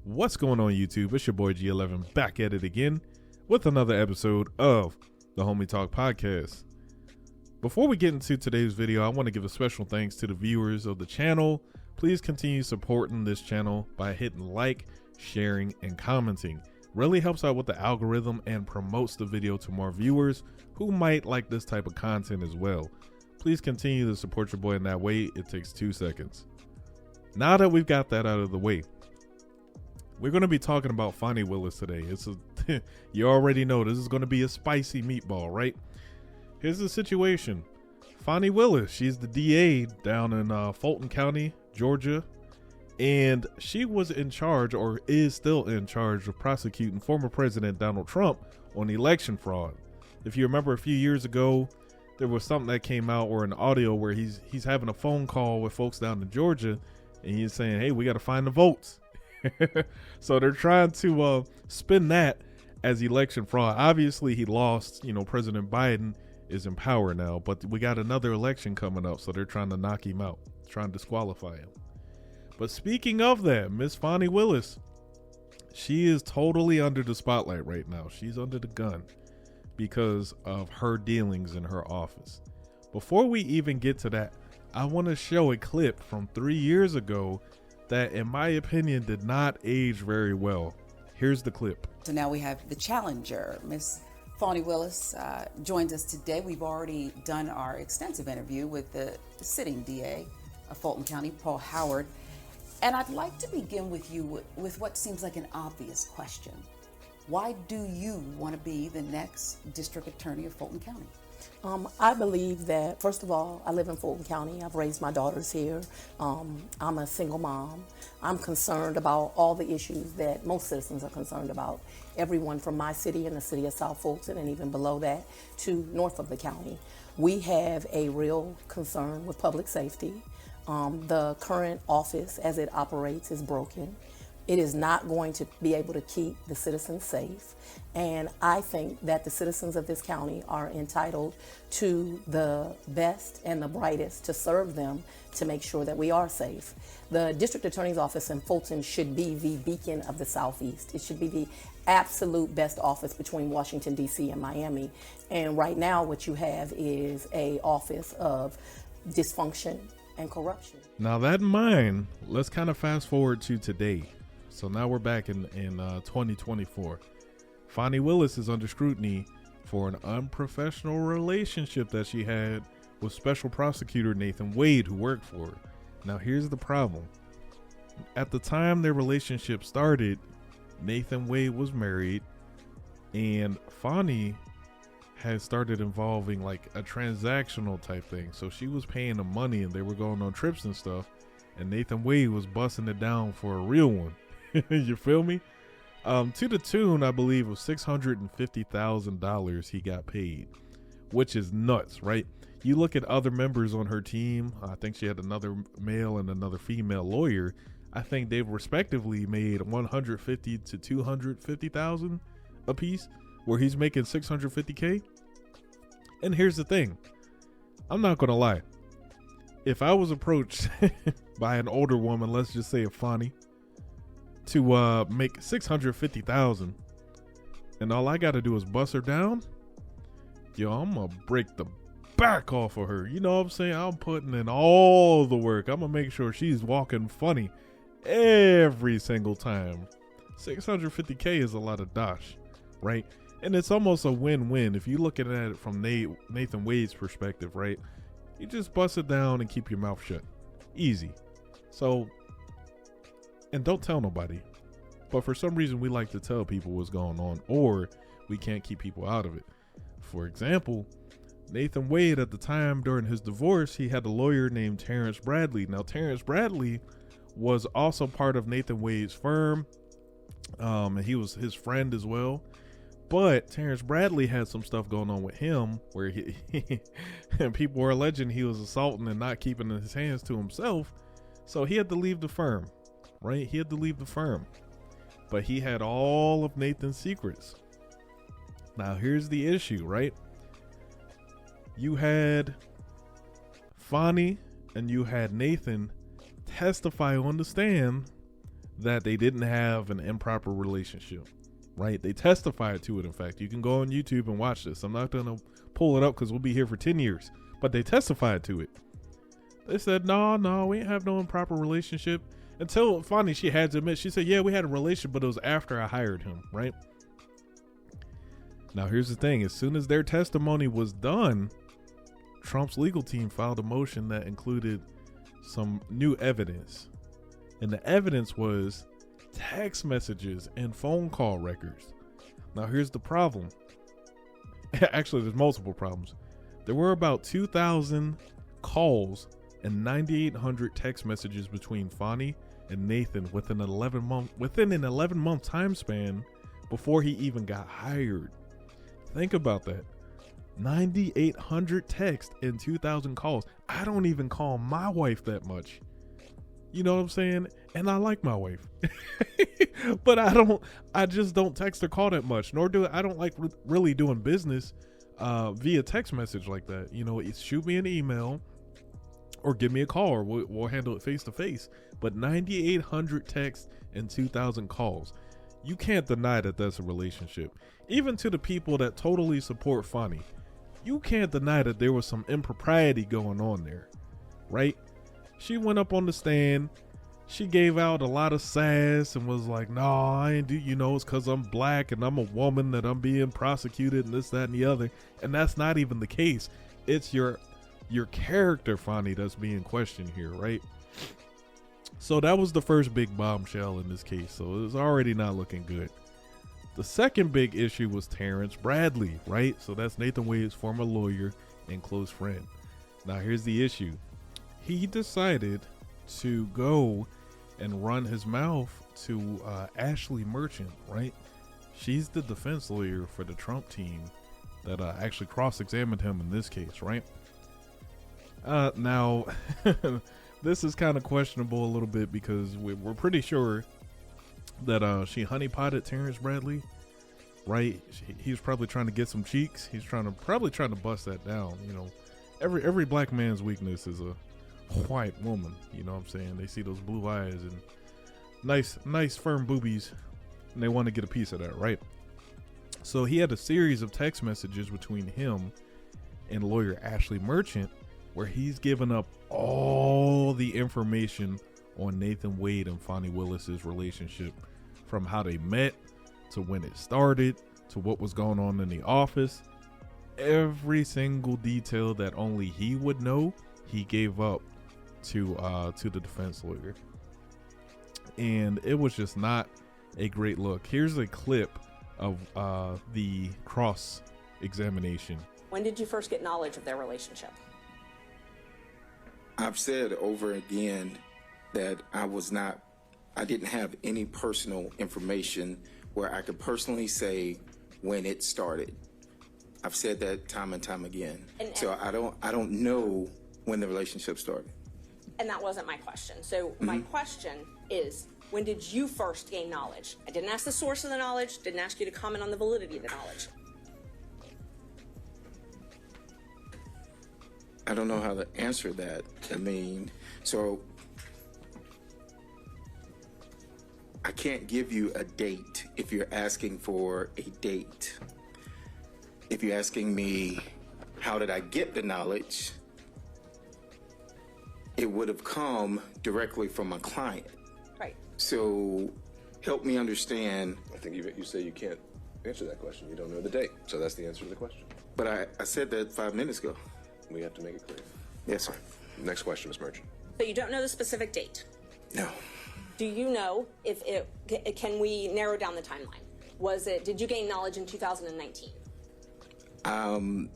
What's going on YouTube? It's your boy G11 back at it again with another episode of the Homie Talk Podcast. Before we get into today's video, I want to give a special thanks to the viewers of the channel. Please continue supporting this channel by hitting like, sharing, and commenting. Really helps out with the algorithm and promotes the video to more viewers who might like this type of content as well. Please continue to support your boy in that way. It takes 2 seconds. Now that we've got that out of the way, we're going to be talking about Fani Willis today. You already know this is going to be a spicy meatball, right? Here's the situation. Fani Willis, she's the DA down in Fulton County, Georgia, and she was in charge, or is still in charge, of prosecuting former President Donald Trump on election fraud. If you remember a few years ago, there was something that came out, or an audio where he's having a phone call with folks down in Georgia, and he's saying, hey, we got to find the votes. So they're trying to spin that as election fraud. Obviously, he lost. President Biden is in power now, but we got another election coming up, so they're trying to knock him out, trying to disqualify him. But speaking of that, Miss Fani Willis, she is totally under the spotlight right now. She's under the gun because of her dealings in her office. Before we even get to that, I want to show a clip from 3 years ago that, in my opinion, did not age very well. Here's the clip. So now we have the challenger. Miss Fani Willis joins us today. We've already done our extensive interview with the sitting DA of Fulton County, Paul Howard. And I'd like to begin with you with what seems like an obvious question. Why do you want to be the next district attorney of Fulton County? I believe that, first of all, I live in Fulton County. I've raised my daughters here. I'm a single mom. I'm concerned about all the issues that most citizens are concerned about. Everyone from my city and the city of South Fulton, and even below that, to north of the county. We have a real concern with public safety. The current office, as it operates, is broken. It is not going to be able to keep the citizens safe. And I think that the citizens of this county are entitled to the best and the brightest to serve them to make sure that we are safe. The district attorney's office in Fulton should be the beacon of the Southeast. It should be the absolute best office between Washington, D.C. and Miami. And right now what you have is an office of dysfunction and corruption. Now that in mind, let's kind of fast forward to today. So now we're back in 2024. Fani Willis is under scrutiny for an unprofessional relationship that she had with Special Prosecutor Nathan Wade, who worked for her. Now here's the problem. At the time their relationship started, Nathan Wade was married, and Fani had started involving like a transactional type thing. So she was paying them money and they were going on trips and stuff, and Nathan Wade was busting it down for a real one. You feel me? To the tune, I believe, of $650,000 he got paid, which is nuts, right? You look at other members on her team. I think she had another male and another female lawyer. I think they've respectively made $150,000 to $250,000 a piece, where he's making $650K. And here's the thing. I'm not going to lie. If I was approached by an older woman, let's just say a Fani, to make $650,000, and all I got to do is bust her down, I'm going to break the back off of her. You know what I'm saying? I'm putting in all the work. I'm going to make sure she's walking funny every single time. $650K is a lot of dosh, right? And it's almost a win-win if you look at it from Nathan Wade's perspective, right? You just bust it down and keep your mouth shut. Easy. So, and don't tell nobody. But for some reason, we like to tell people what's going on, or we can't keep people out of it. For example, Nathan Wade, at the time during his divorce, he had a lawyer named Terrence Bradley. Now, Terrence Bradley was also part of Nathan Wade's firm, and he was his friend as well. But Terrence Bradley had some stuff going on with him where and people were alleging he was assaulting and not keeping his hands to himself. So he had to leave the firm, right? He had to leave the firm. But he had all of Nathan's secrets. Now, here's the issue, right? You had Fani and you had Nathan testify on the stand that they didn't have an improper relationship, right? They testified to it. In fact, you can go on YouTube and watch this. I'm not going to pull it up because we'll be here for 10 years, but they testified to it. They said, no, we ain't have no improper relationship. Until finally she had to admit, she said, yeah, we had a relationship, but it was after I hired him, right? Now, here's the thing. As soon as their testimony was done, Trump's legal team filed a motion that included some new evidence. And the evidence was text messages and phone call records. Now, here's the problem. Actually, there's multiple problems. There were about 2,000 calls and 9,800 text messages between Fani and Nathan within an 11-month time span before he even got hired. Think about that. 9,800 texts and 2,000 calls. I don't even call my wife that much. You know what I'm saying? And I like my wife. But I just don't text or call that much. I don't like really doing business via text message like that. You know, it's shoot me an email or give me a call, or we'll handle it face to face. But 9,800 texts and 2,000 calls. You can't deny that that's a relationship. Even to the people that totally support Fani, you can't deny that there was some impropriety going on there, right? She went up on the stand. She gave out a lot of sass and was like, no, I ain't do, it's because I'm black and I'm a woman that I'm being prosecuted and this, that, and the other. And that's not even the case. It's your character, Fani, that's being questioned here, right? So that was the first big bombshell in this case. So it was already not looking good. The second big issue was Terrence Bradley, right? So that's Nathan Wade's former lawyer and close friend. Now here's the issue. He decided to go and run his mouth to Ashley Merchant, right? She's the defense lawyer for the Trump team that actually cross-examined him in this case, right? Now, this is kind of questionable a little bit because we're pretty sure that she honeypotted Terrence Bradley, right? He was probably trying to get some cheeks. He's probably trying to bust that down. Every black man's weakness is a white woman. You know what I'm saying? They see those blue eyes and nice firm boobies, and they want to get a piece of that, right? So he had a series of text messages between him and lawyer Ashley Merchant where he's given up all the information on Nathan Wade and Fani Willis's relationship, from how they met to when it started to what was going on in the office. Every single detail that only he would know, he gave up to the defense lawyer. And it was just not a great look. Here's a clip of the cross examination. When did you first get knowledge of their relationship? I've said over again that I didn't have any personal information where I could personally say when it started. I've said that time and time again. So I don't know when the relationship started. And that wasn't my question. So my question is, when did you first gain knowledge? I didn't ask the source of the knowledge, didn't ask you to comment on the validity of the knowledge. I don't know how to answer that. So I can't give you a date if you're asking for a date. If you're asking me, how did I get the knowledge? It would have come directly from my client. Right. So help me understand. I think you say you can't answer that question. You don't know the date. So that's the answer to the question. But I said that 5 minutes ago. We have to make it clear. Yes, sir. Next question, Ms. Merchant. So you don't know the specific date? No. Do you know can we narrow down the timeline? Did you gain knowledge in 2019?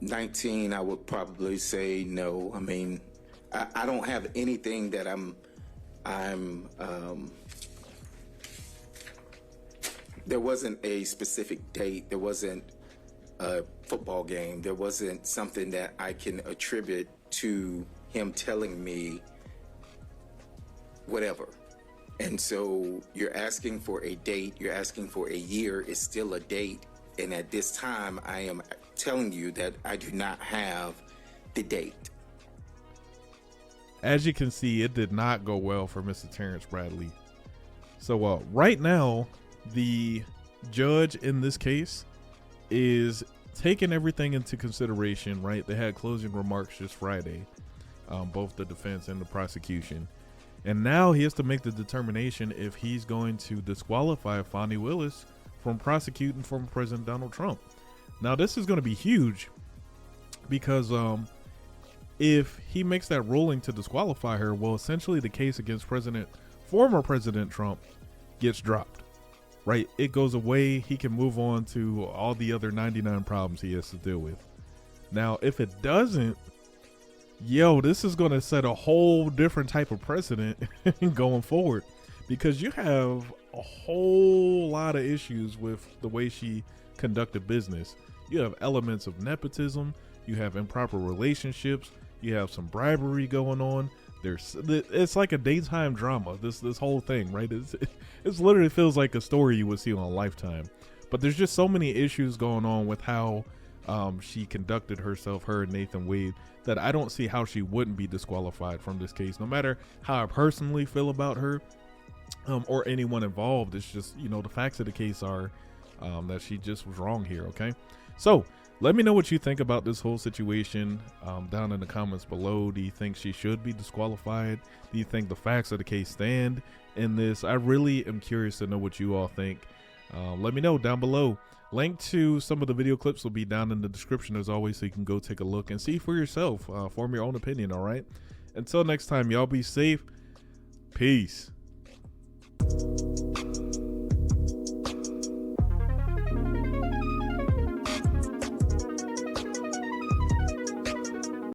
19, I would probably say no. I don't have anything that there wasn't a specific date. There wasn't a football game. There wasn't something that I can attribute to him telling me whatever. And so you're asking for a date, you're asking for a year, it's still a date. And at this time, I am telling you that I do not have the date. As you can see, it did not go well for Mr. Terrence Bradley. So right now, the judge in this case is taking everything into consideration, right? They had closing remarks just Friday, both the defense and the prosecution. And now he has to make the determination if he's going to disqualify Fani Willis from prosecuting former President Donald Trump. Now, this is going to be huge because if he makes that ruling to disqualify her, well, essentially the case against former President Trump gets dropped, right? It goes away. He can move on to all the other 99 problems he has to deal with. Now, if it doesn't, this is going to set a whole different type of precedent going forward, because you have a whole lot of issues with the way she conducted business. You have elements of nepotism, you have improper relationships, you have some bribery going on. It's like a daytime drama, this whole thing, right? It's literally feels like a story you would see on Lifetime. But there's just so many issues going on with how she conducted herself, her and Nathan Wade, that I don't see how she wouldn't be disqualified from this case, no matter how I personally feel about her or anyone involved. It's just, the facts of the case are that she just was wrong here, okay? So let me know what you think about this whole situation down in the comments below. Do you think she should be disqualified? Do you think the facts of the case stand in this? I really am curious to know what you all think. Let me know down below. Link to some of the video clips will be down in the description as always, so you can go take a look and see for yourself. Form your own opinion, all right? Until next time, y'all be safe. Peace.